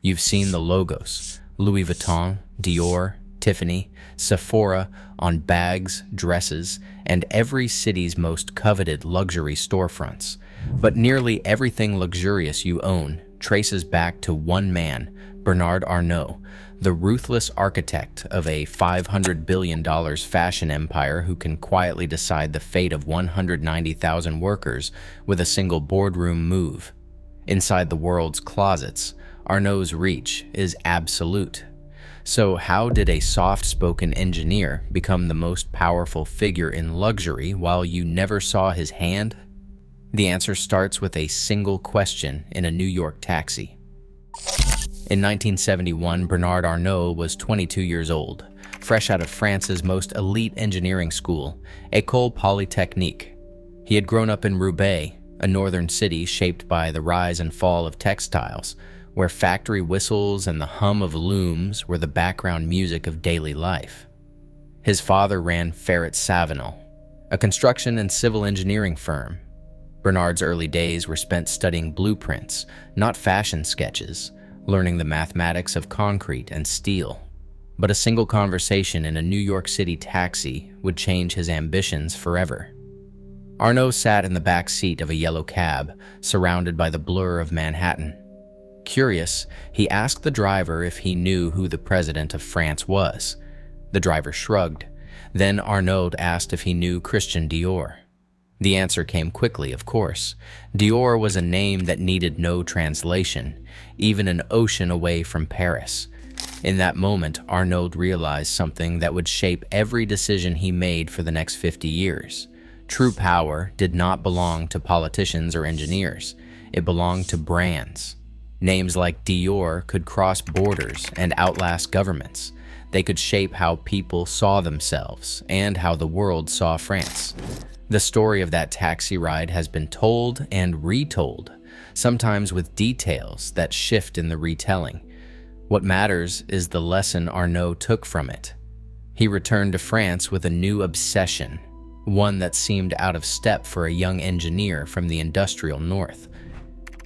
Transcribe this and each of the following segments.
You've seen the logos: Louis Vuitton, Dior, Tiffany, Sephora on bags, dresses, and every city's most coveted luxury storefronts. But nearly everything luxurious you own traces back to one man, Bernard Arnault, the ruthless architect of a $500 billion fashion empire who can quietly decide the fate of 190,000 workers with a single boardroom move. Inside the world's closets, Arnault's reach is absolute. So how did a soft-spoken engineer become the most powerful figure in luxury while you never saw his hand? The answer starts with a single question in a New York taxi. In 1971, Bernard Arnault was 22 years old, fresh out of France's most elite engineering school, École Polytechnique. He had grown up in Roubaix, a northern city shaped by the rise and fall of textiles, where factory whistles and the hum of looms were the background music of daily life. His father ran Ferret Savinel, a construction and civil engineering firm. Bernard's early days were spent studying blueprints, not fashion sketches, learning the mathematics of concrete and steel. But a single conversation in a New York City taxi would change his ambitions forever. Arnault sat in the back seat of a yellow cab, surrounded by the blur of Manhattan. Curious, he asked the driver if he knew who the president of France was. The driver shrugged. Then Arnault asked if he knew Christian Dior. The answer came quickly, of course. Dior was a name that needed no translation, even an ocean away from Paris. In that moment, Arnault realized something that would shape every decision he made for the next 50 years. True power did not belong to politicians or engineers. It belonged to brands. Names like Dior could cross borders and outlast governments. They could shape how people saw themselves and how the world saw France. The story of that taxi ride has been told and retold, sometimes with details that shift in the retelling. What matters is the lesson Arnault took from it. He returned to France with a new obsession, one that seemed out of step for a young engineer from the industrial north.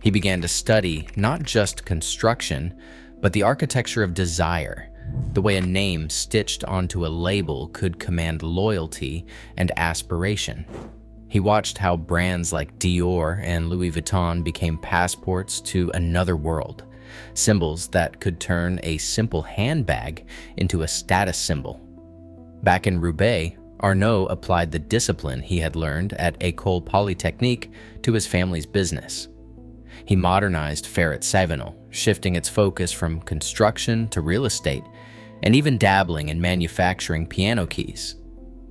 He began to study not just construction, but the architecture of desire, the way a name stitched onto a label could command loyalty and aspiration. He watched how brands like Dior and Louis Vuitton became passports to another world, symbols that could turn a simple handbag into a status symbol. Back in Roubaix, Arnault applied the discipline he had learned at École Polytechnique to his family's business. He modernized Ferret Savinel, shifting its focus from construction to real estate, and even dabbling in manufacturing piano keys.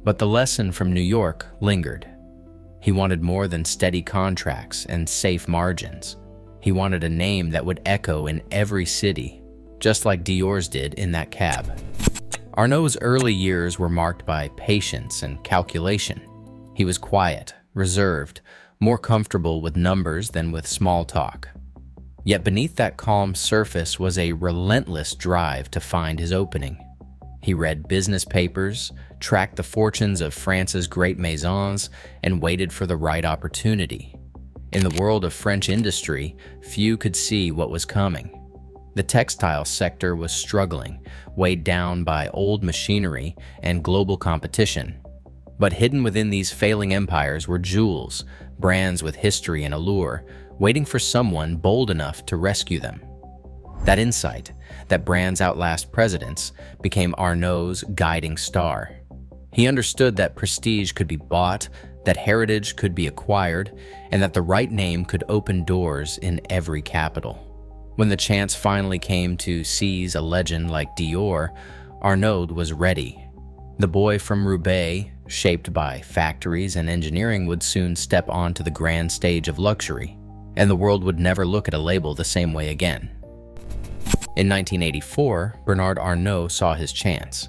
But the lesson from New York lingered. He wanted more than steady contracts and safe margins. He wanted a name that would echo in every city, just like Dior's did in that cab. Arnault's early years were marked by patience and calculation. He was quiet, reserved, more comfortable with numbers than with small talk. Yet beneath that calm surface was a relentless drive to find his opening. He read business papers, tracked the fortunes of France's great maisons, and waited for the right opportunity. In the world of French industry, few could see what was coming. The textile sector was struggling, weighed down by old machinery and global competition. But hidden within these failing empires were jewels, brands with history and allure, waiting for someone bold enough to rescue them. That insight, that brands outlast presidents, became Arnault's guiding star. He understood that prestige could be bought, that heritage could be acquired, and that the right name could open doors in every capital. When the chance finally came to seize a legend like Dior, Arnault was ready. The boy from Roubaix, shaped by factories and engineering, would soon step onto the grand stage of luxury, and the world would never look at a label the same way again. In 1984, Bernard Arnault saw his chance.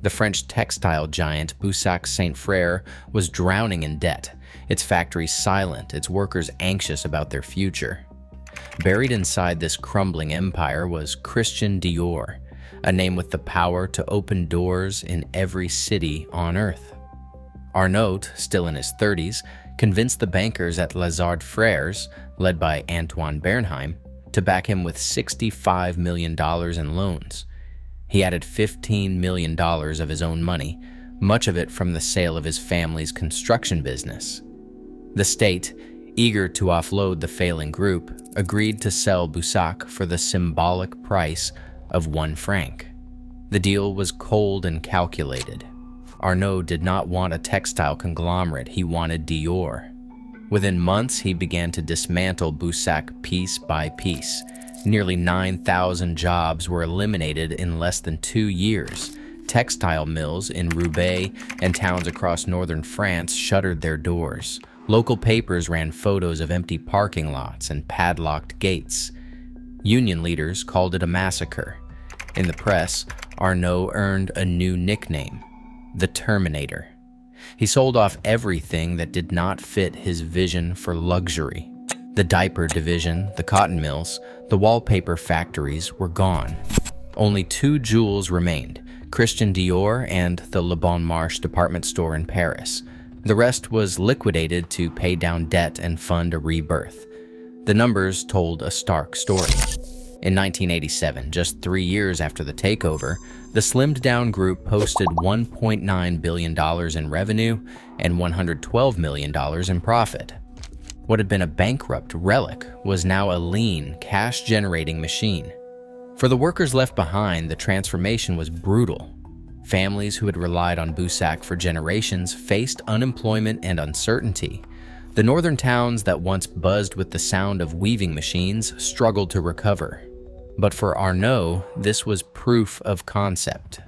The French textile giant Boussac Saint-Frère was drowning in debt, its factories silent, its workers anxious about their future. Buried inside this crumbling empire was Christian Dior, a name with the power to open doors in every city on earth. Arnault, still in his 30s, convinced the bankers at Lazard Frères, led by Antoine Bernheim, to back him with $65 million in loans. He added $15 million of his own money, much of it from the sale of his family's construction business. The state, eager to offload the failing group, agreed to sell Boussac for the symbolic price of 1 franc. The deal was cold and calculated. Arnault did not want a textile conglomerate, he wanted Dior. Within months, he began to dismantle Boussac piece by piece. Nearly 9,000 jobs were eliminated in less than 2 years. Textile mills in Roubaix and towns across northern France shuttered their doors. Local papers ran photos of empty parking lots and padlocked gates. Union leaders called it a massacre. In the press, Arnault earned a new nickname, the Terminator. He sold off everything that did not fit his vision for luxury. The diaper division, the cotton mills, the wallpaper factories were gone. Only 2 jewels remained, Christian Dior and the Le Bon Marché department store in Paris. The rest was liquidated to pay down debt and fund a rebirth. The numbers told a stark story. In 1987, just 3 years after the takeover, the slimmed-down group posted $1.9 billion in revenue and $112 million in profit. What had been a bankrupt relic was now a lean, cash-generating machine. For the workers left behind, the transformation was brutal. Families who had relied on Boussac for generations faced unemployment and uncertainty. The northern towns that once buzzed with the sound of weaving machines struggled to recover. But for Arnault, this was proof of concept.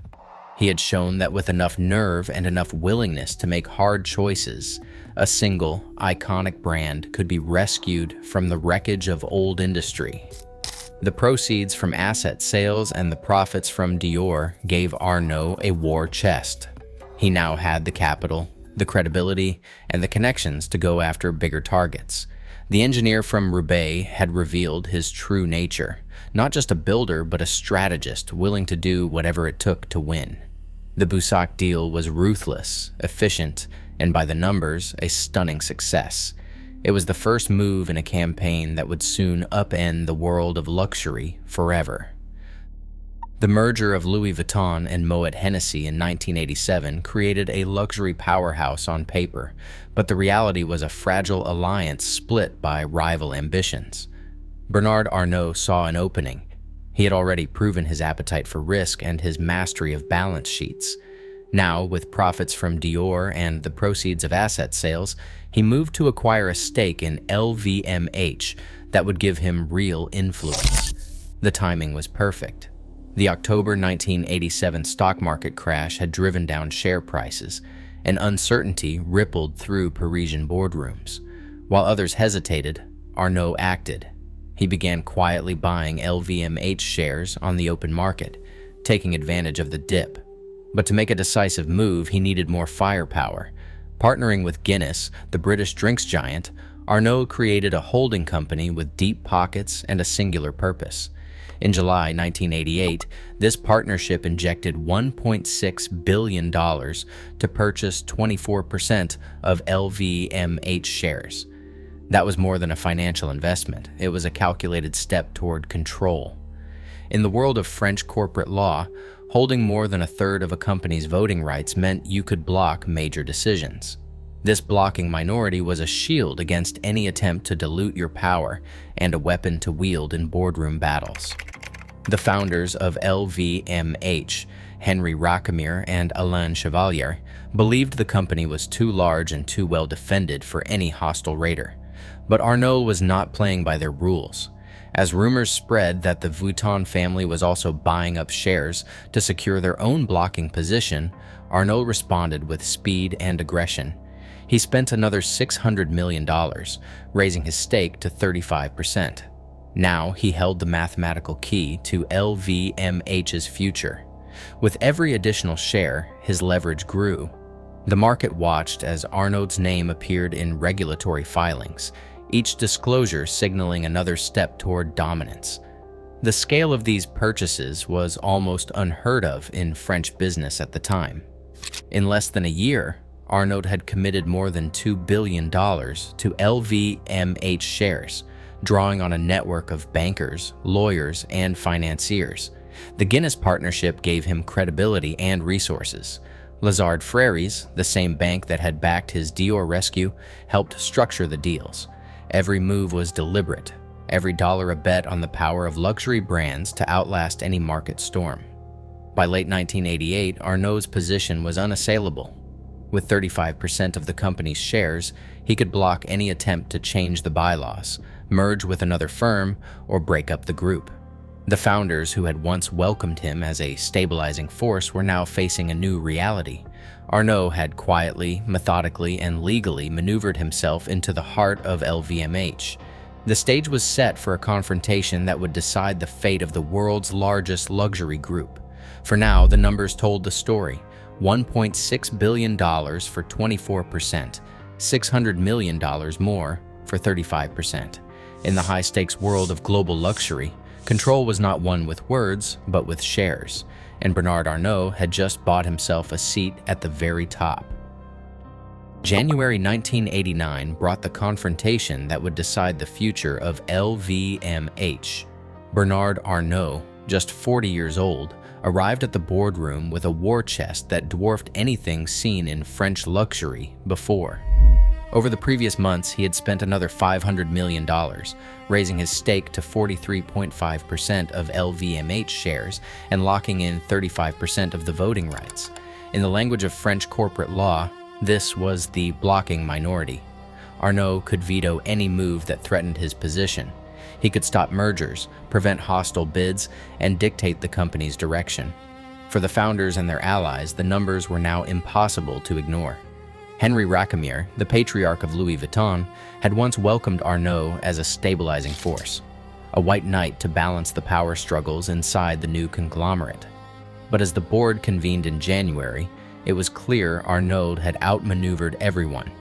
He had shown that with enough nerve and enough willingness to make hard choices, a single, iconic brand could be rescued from the wreckage of old industry. The proceeds from asset sales and the profits from Dior gave Arnault a war chest. He now had the capital, the credibility, and the connections to go after bigger targets. The engineer from Roubaix had revealed his true nature, not just a builder but a strategist willing to do whatever it took to win. The Boussac deal was ruthless, efficient, and by the numbers, a stunning success. It was the first move in a campaign that would soon upend the world of luxury forever. The merger of Louis Vuitton and Moët Hennessy in 1987 created a luxury powerhouse on paper, but the reality was a fragile alliance split by rival ambitions. Bernard Arnault saw an opening. He had already proven his appetite for risk and his mastery of balance sheets. Now, with profits from Dior and the proceeds of asset sales, he moved to acquire a stake in LVMH that would give him real influence. The timing was perfect. The October 1987 stock market crash had driven down share prices, and uncertainty rippled through Parisian boardrooms. While others hesitated, Arnault acted. He began quietly buying LVMH shares on the open market, taking advantage of the dip. But to make a decisive move, he needed more firepower. Partnering with Guinness, the British drinks giant, Arnault created a holding company with deep pockets and a singular purpose. In July 1988, this partnership injected $1.6 billion to purchase 24% of LVMH shares. That was more than a financial investment. It was a calculated step toward control. In the world of French corporate law, holding more than a third of a company's voting rights meant you could block major decisions. This blocking minority was a shield against any attempt to dilute your power and a weapon to wield in boardroom battles. The founders of LVMH, Henri Racamire and Alain Chevalier, believed the company was too large and too well defended for any hostile raider. But Arnault was not playing by their rules. As rumors spread that the Vuitton family was also buying up shares to secure their own blocking position, Arnault responded with speed and aggression. He spent another $600 million, raising his stake to 35%. Now he held the mathematical key to LVMH's future. With every additional share, his leverage grew. The market watched as Arnault's name appeared in regulatory filings, each disclosure signaling another step toward dominance. The scale of these purchases was almost unheard of in French business at the time. In less than a year, Arnault had committed more than $2 billion to LVMH shares, drawing on a network of bankers, lawyers, and financiers. The Guinness partnership gave him credibility and resources. Lazard Frères, the same bank that had backed his Dior rescue, helped structure the deals. Every move was deliberate, every dollar a bet on the power of luxury brands to outlast any market storm. By late 1988, Arnault's position was unassailable. With 35% of the company's shares, he could block any attempt to change the bylaws, merge with another firm, or break up the group. The founders who had once welcomed him as a stabilizing force were now facing a new reality. Arnault had quietly, methodically, and legally maneuvered himself into the heart of LVMH. The stage was set for a confrontation that would decide the fate of the world's largest luxury group. For now, the numbers told the story. $1.6 billion for 24%, $600 million more for 35%. In the high-stakes world of global luxury, control was not won with words, but with shares, and Bernard Arnault had just bought himself a seat at the very top. January 1989 brought the confrontation that would decide the future of LVMH. Bernard Arnault, just 40 years old, arrived at the boardroom with a war chest that dwarfed anything seen in French luxury before. Over the previous months, he had spent another $500 million, raising his stake to 43.5% of LVMH shares and locking in 35% of the voting rights. In the language of French corporate law, this was the blocking minority. Arnault could veto any move that threatened his position. He could stop mergers, prevent hostile bids, and dictate the company's direction. For the founders and their allies, the numbers were now impossible to ignore. Henri Racamier, the patriarch of Louis Vuitton, had once welcomed Arnault as a stabilizing force, a white knight to balance the power struggles inside the new conglomerate. But as the board convened in January, it was clear Arnault had outmaneuvered everyone.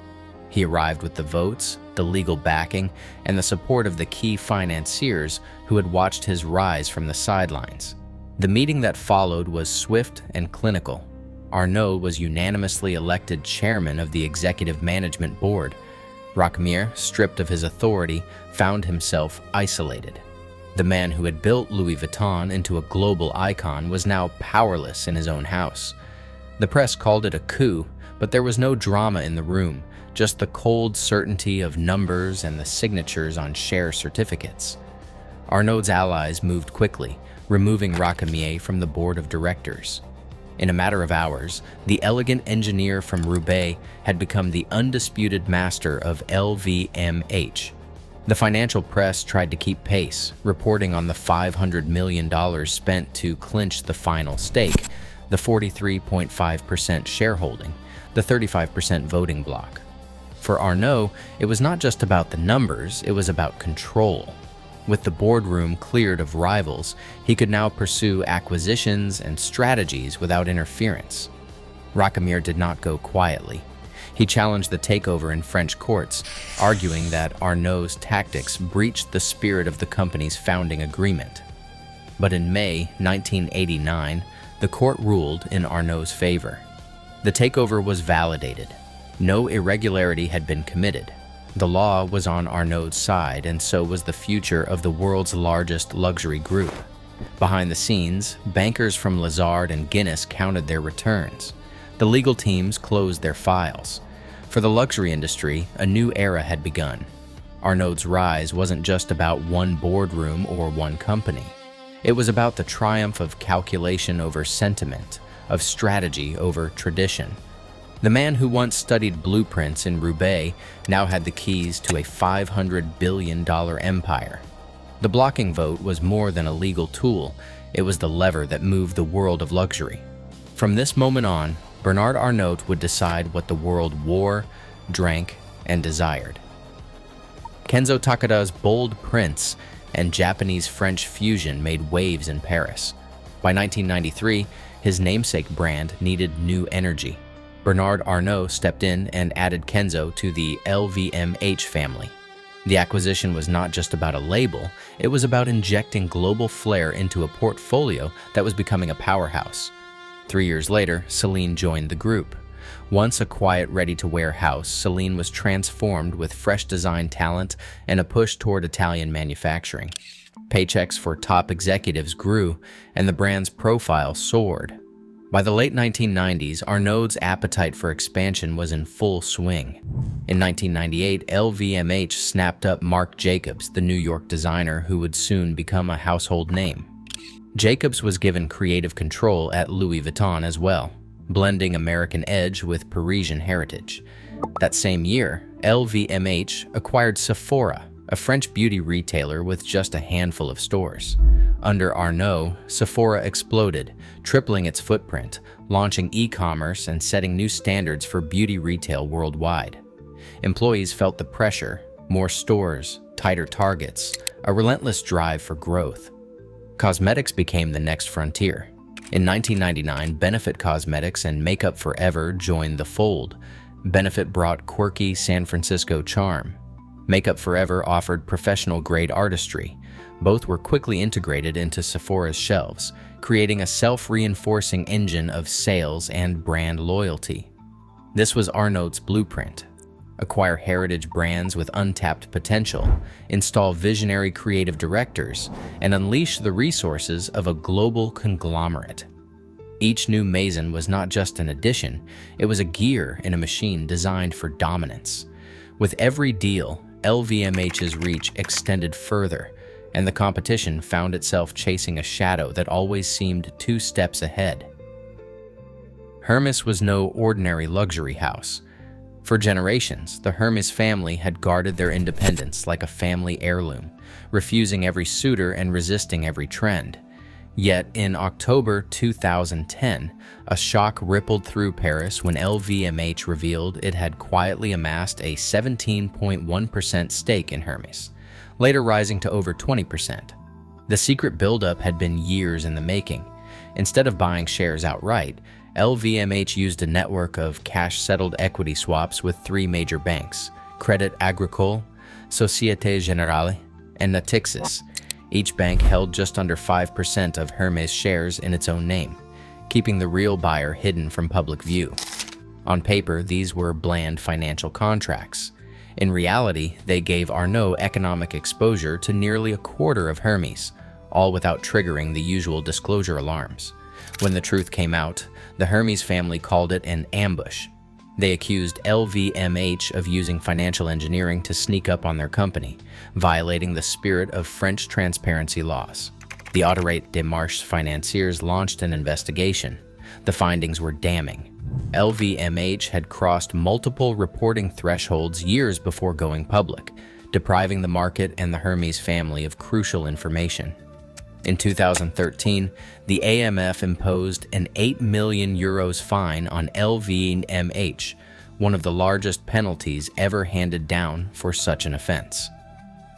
He arrived with the votes, the legal backing, and the support of the key financiers who had watched his rise from the sidelines. The meeting that followed was swift and clinical. Arnault was unanimously elected chairman of the executive management board. Racamier, stripped of his authority, found himself isolated. The man who had built Louis Vuitton into a global icon was now powerless in his own house. The press called it a coup, but there was no drama in the room, just the cold certainty of numbers and the signatures on share certificates. Arnault's allies moved quickly, removing Racamier from the board of directors. In a matter of hours, the elegant engineer from Roubaix had become the undisputed master of LVMH. The financial press tried to keep pace, reporting on the $500 million spent to clinch the final stake, the 43.5% shareholding, the 35% voting block. For Arnault, it was not just about the numbers, it was about control. With the boardroom cleared of rivals, he could now pursue acquisitions and strategies without interference. Racamier did not go quietly. He challenged the takeover in French courts, arguing that Arnault's tactics breached the spirit of the company's founding agreement. But in May 1989, the court ruled in Arnault's favor. The takeover was validated. No irregularity had been committed. The law was on Arnault's side, and so was the future of the world's largest luxury group. Behind the scenes, bankers from Lazard and Guinness counted their returns. The legal teams closed their files. For the luxury industry, a new era had begun. Arnault's rise wasn't just about one boardroom or one company. It was about the triumph of calculation over sentiment, of strategy over tradition. The man who once studied blueprints in Roubaix now had the keys to a $500 billion empire. The blocking vote was more than a legal tool. It was the lever that moved the world of luxury. From this moment on, Bernard Arnault would decide what the world wore, drank, and desired. Kenzo Takada's bold prints and Japanese-French fusion made waves in Paris. By 1993, his namesake brand needed new energy. Bernard Arnault stepped in and added Kenzo to the LVMH family. The acquisition was not just about a label, it was about injecting global flair into a portfolio that was becoming a powerhouse. 3 years later, Celine joined the group. Once a quiet, ready-to-wear house, Celine was transformed with fresh design talent and a push toward Italian manufacturing. Paychecks for top executives grew, and the brand's profile soared. By the late 1990s, Arnault's appetite for expansion was in full swing. In 1998, LVMH snapped up Marc Jacobs, the New York designer who would soon become a household name. Jacobs was given creative control at Louis Vuitton as well, blending American edge with Parisian heritage. That same year, LVMH acquired Sephora, a French beauty retailer with just a handful of stores. Under Arnault, Sephora exploded, tripling its footprint, launching e-commerce and setting new standards for beauty retail worldwide. Employees felt the pressure: more stores, tighter targets, a relentless drive for growth. Cosmetics became the next frontier. In 1999, Benefit Cosmetics and Makeup Forever joined the fold. Benefit brought quirky San Francisco charm. Makeup Forever offered professional-grade artistry. Both were quickly integrated into Sephora's shelves, creating a self-reinforcing engine of sales and brand loyalty. This was Arnault's blueprint: acquire heritage brands with untapped potential, install visionary creative directors, and unleash the resources of a global conglomerate. Each new maison was not just an addition, it was a gear in a machine designed for dominance. With every deal, LVMH's reach extended further, and the competition found itself chasing a shadow that always seemed 2 steps ahead. Hermès was no ordinary luxury house. For generations, the Hermès family had guarded their independence like a family heirloom, refusing every suitor and resisting every trend. Yet in October 2010, a shock rippled through Paris when LVMH revealed it had quietly amassed a 17.1% stake in Hermès, later rising to over 20%. The secret buildup had been years in the making. Instead of buying shares outright, LVMH used a network of cash-settled equity swaps with 3 major banks: Crédit Agricole, Société Générale, and Natixis. Each bank held just under 5% of Hermès shares in its own name, keeping the real buyer hidden from public view. On paper, these were bland financial contracts. In reality, they gave Arnault economic exposure to nearly a quarter of Hermès, all without triggering the usual disclosure alarms. When the truth came out, the Hermès family called it an ambush. They accused LVMH of using financial engineering to sneak up on their company, violating the spirit of French transparency laws. The Autorité des Marchés Financiers launched an investigation. The findings were damning. LVMH had crossed multiple reporting thresholds years before going public, depriving the market and the Hermès family of crucial information. In 2013, the AMF imposed an €8 million fine on LVMH, one of the largest penalties ever handed down for such an offense.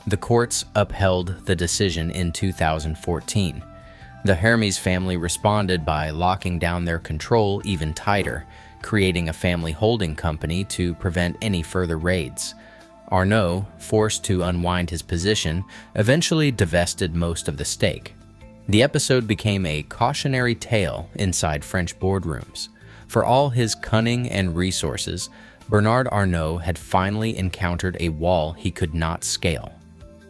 The courts upheld the decision in 2014. The Hermès family responded by locking down their control even tighter, creating a family holding company to prevent any further raids. Arnault, forced to unwind his position, eventually divested most of the stake. The episode became a cautionary tale inside French boardrooms. For all his cunning and resources, Bernard Arnault had finally encountered a wall he could not scale.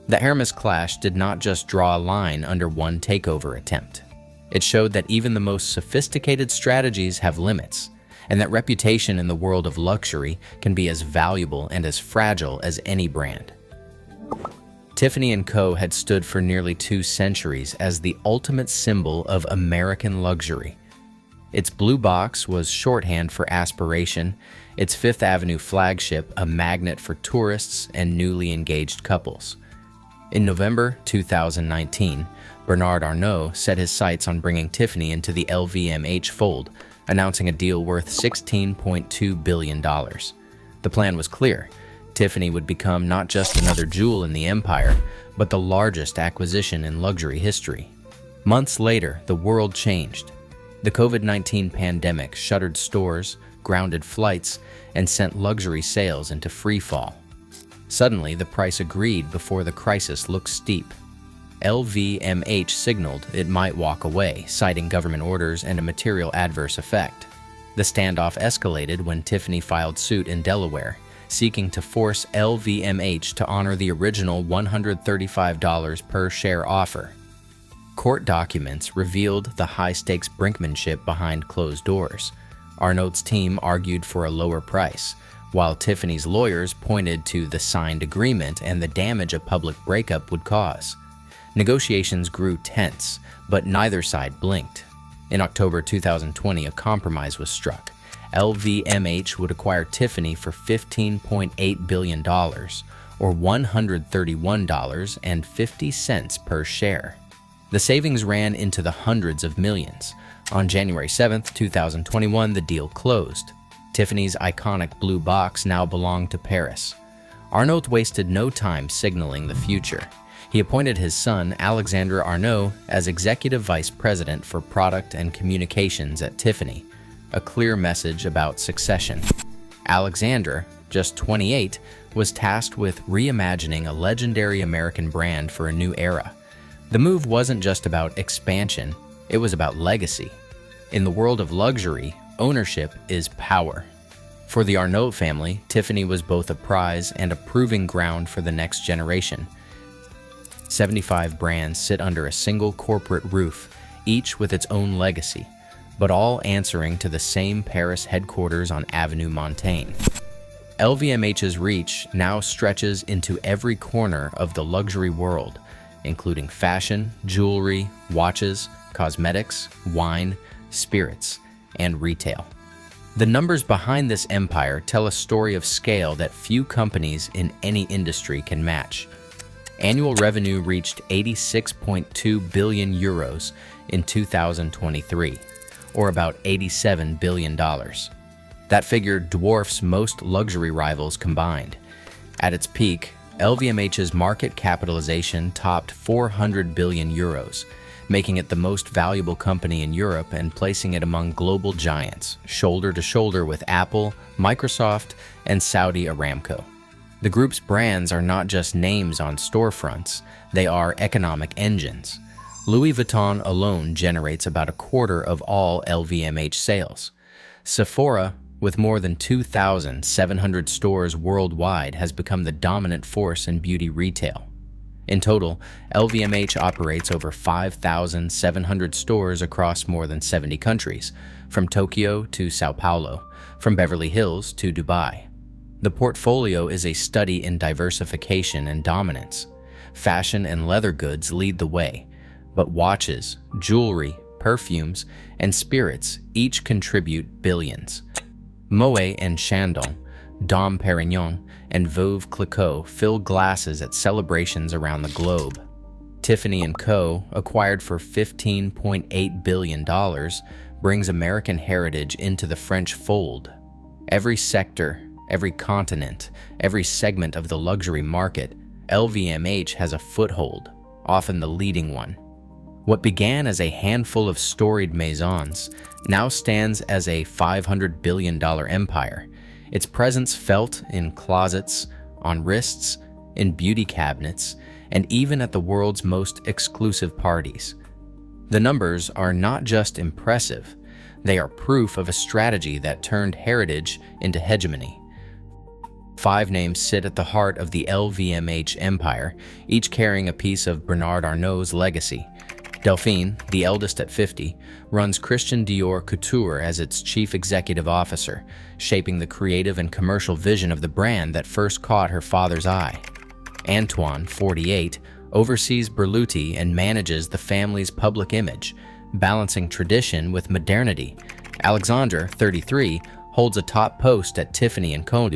The Hermès clash did not just draw a line under one takeover attempt. It showed that even the most sophisticated strategies have limits, and that reputation in the world of luxury can be as valuable and as fragile as any brand. Tiffany Co. had stood for nearly 2 centuries as the ultimate symbol of American luxury. Its blue box was shorthand for aspiration, its Fifth Avenue flagship a magnet for tourists and newly engaged couples. In November 2019, Bernard Arnault set his sights on bringing Tiffany into the LVMH fold, announcing a deal worth $16.2 billion. The plan was clear. Tiffany would become not just another jewel in the empire, but the largest acquisition in luxury history. Months later, the world changed. The COVID-19 pandemic shuttered stores, grounded flights, and sent luxury sales into free fall. Suddenly, the price agreed before the crisis looked steep. LVMH signaled it might walk away, citing government orders and a material adverse effect. The standoff escalated when Tiffany filed suit in Delaware, seeking to force LVMH to honor the original $135 per share offer. Court documents revealed the high-stakes brinkmanship behind closed doors. Arnault's team argued for a lower price, while Tiffany's lawyers pointed to the signed agreement and the damage a public breakup would cause. Negotiations grew tense, but neither side blinked. In October 2020, a compromise was struck. LVMH would acquire Tiffany for $15.8 billion, or $131.50 per share. The savings ran into the hundreds of millions. On January 7, 2021, the deal closed. Tiffany's iconic blue box now belonged to Paris. Arnault wasted no time signaling the future. He appointed his son, Alexandre Arnault, as executive vice president for product and communications at Tiffany, a clear message about succession. Alexandre, just 28, was tasked with reimagining a legendary American brand for a new era. The move wasn't just about expansion, it was about legacy. In the world of luxury, ownership is power. For the Arnault family, Tiffany was both a prize and a proving ground for the next generation. 75 brands sit under a single corporate roof, each with its own legacy, but all answering to the same Paris headquarters on Avenue Montaigne. LVMH's reach now stretches into every corner of the luxury world, including fashion, jewelry, watches, cosmetics, wine, spirits, and retail. The numbers behind this empire tell a story of scale that few companies in any industry can match. Annual revenue reached 86.2 billion euros in 2023, or about $87 billion. That figure dwarfs most luxury rivals combined. At its peak, LVMH's market capitalization topped 400 billion euros, making it the most valuable company in Europe and placing it among global giants, shoulder to shoulder with Apple, Microsoft, and Saudi Aramco. The group's brands are not just names on storefronts, they are economic engines. Louis Vuitton alone generates about a quarter of all LVMH sales. Sephora, with more than 2,700 stores worldwide, has become the dominant force in beauty retail. In total, LVMH operates over 5,700 stores across more than 70 countries, from Tokyo to Sao Paulo, from Beverly Hills to Dubai. The portfolio is a study in diversification and dominance. Fashion and leather goods lead the way, but watches, jewelry, perfumes, and spirits each contribute billions. Moët and Chandon, Dom Pérignon, and Veuve Clicquot fill glasses at celebrations around the globe. Tiffany Co, acquired for $15.8 billion, brings American heritage into the French fold. Every sector, every continent, every segment of the luxury market, LVMH has a foothold, often the leading one. What began as a handful of storied maisons now stands as a $500 billion empire. Its presence felt in closets, on wrists, in beauty cabinets, and even at the world's most exclusive parties. The numbers are not just impressive, they are proof of a strategy that turned heritage into hegemony. 5 names sit at the heart of the LVMH empire, each carrying a piece of Bernard Arnault's legacy. Delphine, the eldest at 50, runs Christian Dior Couture as its chief executive officer, shaping the creative and commercial vision of the brand that first caught her father's eye. Antoine, 48, oversees Berluti and manages the family's public image, balancing tradition with modernity. Alexandre, 33, holds a top post at Tiffany Co,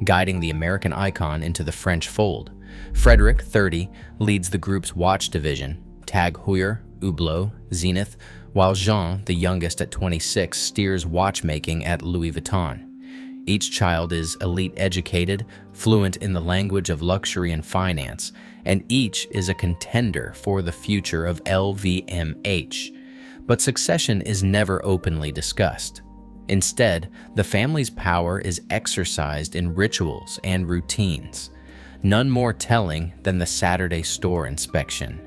guiding the American icon into the French fold. Frederic, 30, leads the group's watch division, Tag Heuer, Hublot, Zenith, while Jean, the youngest at 26, steers watchmaking at Louis Vuitton. Each child is elite educated, fluent in the language of luxury and finance, and each is a contender for the future of LVMH. But succession is never openly discussed. Instead, the family's power is exercised in rituals and routines, none more telling than the Saturday store inspection.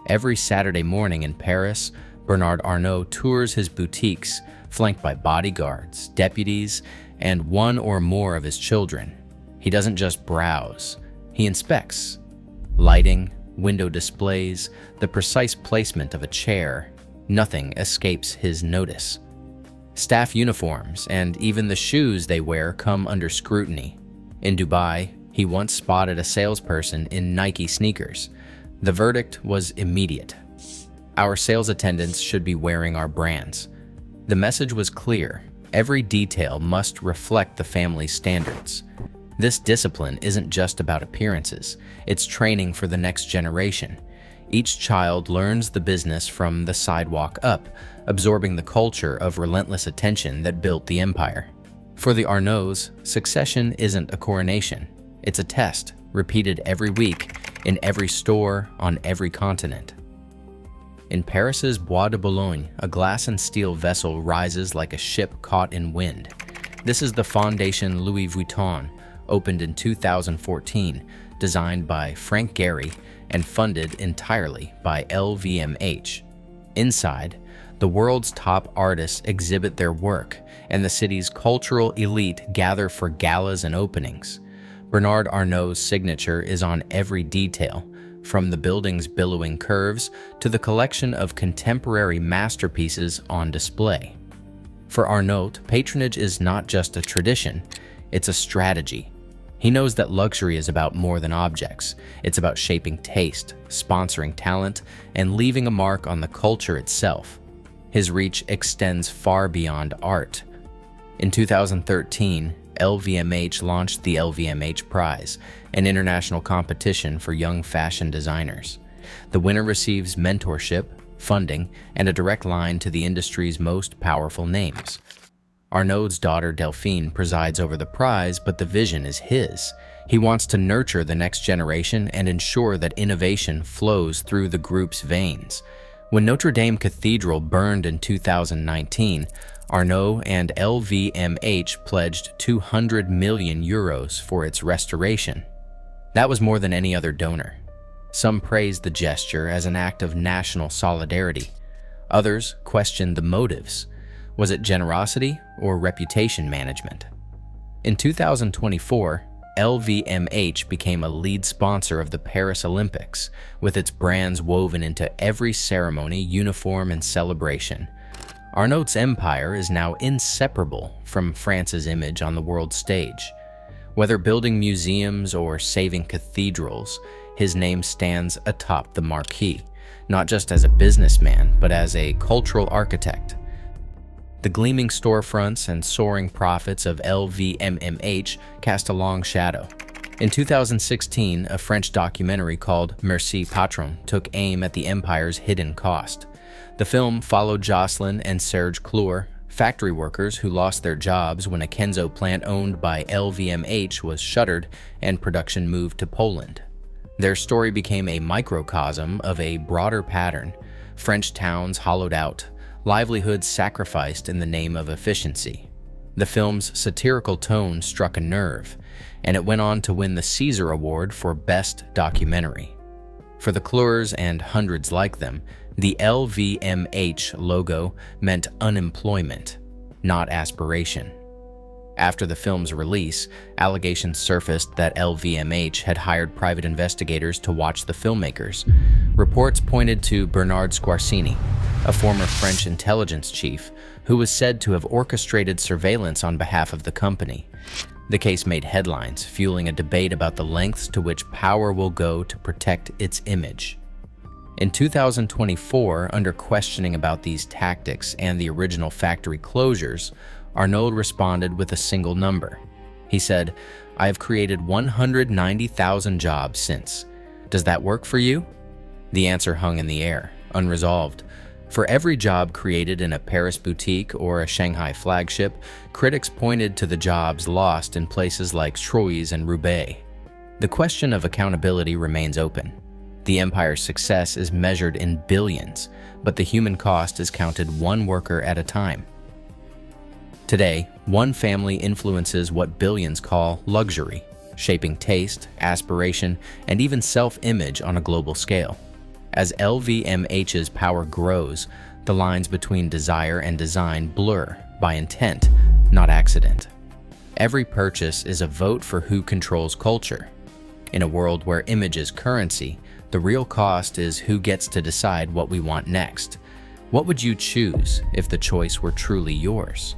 Every Saturday morning in Paris, Bernard Arnault tours his boutiques, flanked by bodyguards, deputies, and one or more of his children. He doesn't just browse, he inspects. Lighting, window displays, the precise placement of a chair, nothing escapes his notice. Staff uniforms and even the shoes they wear come under scrutiny. In Dubai, he once spotted a salesperson in Nike sneakers. The verdict was immediate. Our sales attendants should be wearing our brands. The message was clear. Every detail must reflect the family's standards. This discipline isn't just about appearances. It's training for the next generation. Each child learns the business from the sidewalk up, absorbing the culture of relentless attention that built the empire. For the Arnauts, succession isn't a coronation. It's a test, repeated every week, in every store, on every continent. In Paris's Bois de Boulogne, a glass and steel vessel rises like a ship caught in wind. This is the Fondation Louis Vuitton, opened in 2014, designed by Frank Gehry and funded entirely by LVMH. Inside, the world's top artists exhibit their work, and the city's cultural elite gather for galas and openings. Bernard Arnault's signature is on every detail, from the building's billowing curves to the collection of contemporary masterpieces on display. For Arnault, patronage is not just a tradition, it's a strategy. He knows that luxury is about more than objects. It's about shaping taste, sponsoring talent, and leaving a mark on the culture itself. His reach extends far beyond art. In 2013, LVMH launched the LVMH Prize, an international competition for young fashion designers. The winner receives mentorship, funding, and a direct line to the industry's most powerful names. Arnault's daughter Delphine presides over the prize, but the vision is his. He wants to nurture the next generation and ensure that innovation flows through the group's veins. When Notre Dame Cathedral burned in 2019, Arnault and LVMH pledged 200 million euros for its restoration. That was more than any other donor. Some praised the gesture as an act of national solidarity. Others questioned the motives. Was it generosity or reputation management? In 2024, LVMH became a lead sponsor of the Paris Olympics, with its brands woven into every ceremony, uniform, and celebration. Arnault's empire is now inseparable from France's image on the world stage. Whether building museums or saving cathedrals, his name stands atop the marquee, not just as a businessman, but as a cultural architect. The gleaming storefronts and soaring profits of LVMH cast a long shadow. In 2016, a French documentary called Merci Patron took aim at the empire's hidden cost. The film followed Jocelyn and Serge Clour, factory workers who lost their jobs when a Kenzo plant owned by LVMH was shuttered and production moved to Poland. Their story became a microcosm of a broader pattern: French towns hollowed out, livelihoods sacrificed in the name of efficiency. The film's satirical tone struck a nerve, and it went on to win the César Award for Best Documentary. For the Clours and hundreds like them, the LVMH logo meant unemployment, not aspiration. After the film's release, allegations surfaced that LVMH had hired private investigators to watch the filmmakers. Reports pointed to Bernard Squarcini, a former French intelligence chief, who was said to have orchestrated surveillance on behalf of the company. The case made headlines, fueling a debate about the lengths to which power will go to protect its image. In 2024, under questioning about these tactics and the original factory closures, Arnault responded with a single number. He said, "I have created 190,000 jobs since. Does that work for you?" The answer hung in the air, unresolved. For every job created in a Paris boutique or a Shanghai flagship, critics pointed to the jobs lost in places like Troyes and Roubaix. The question of accountability remains open. The empire's success is measured in billions, but the human cost is counted one worker at a time. Today, one family influences what billions call luxury, shaping taste, aspiration, and even self-image on a global scale. As LVMH's power grows, The lines between desire and design blur by intent, not accident. Every purchase is a vote for who controls culture. In a world where image is currency, the real cost is who gets to decide what we want next. What would you choose if the choice were truly yours?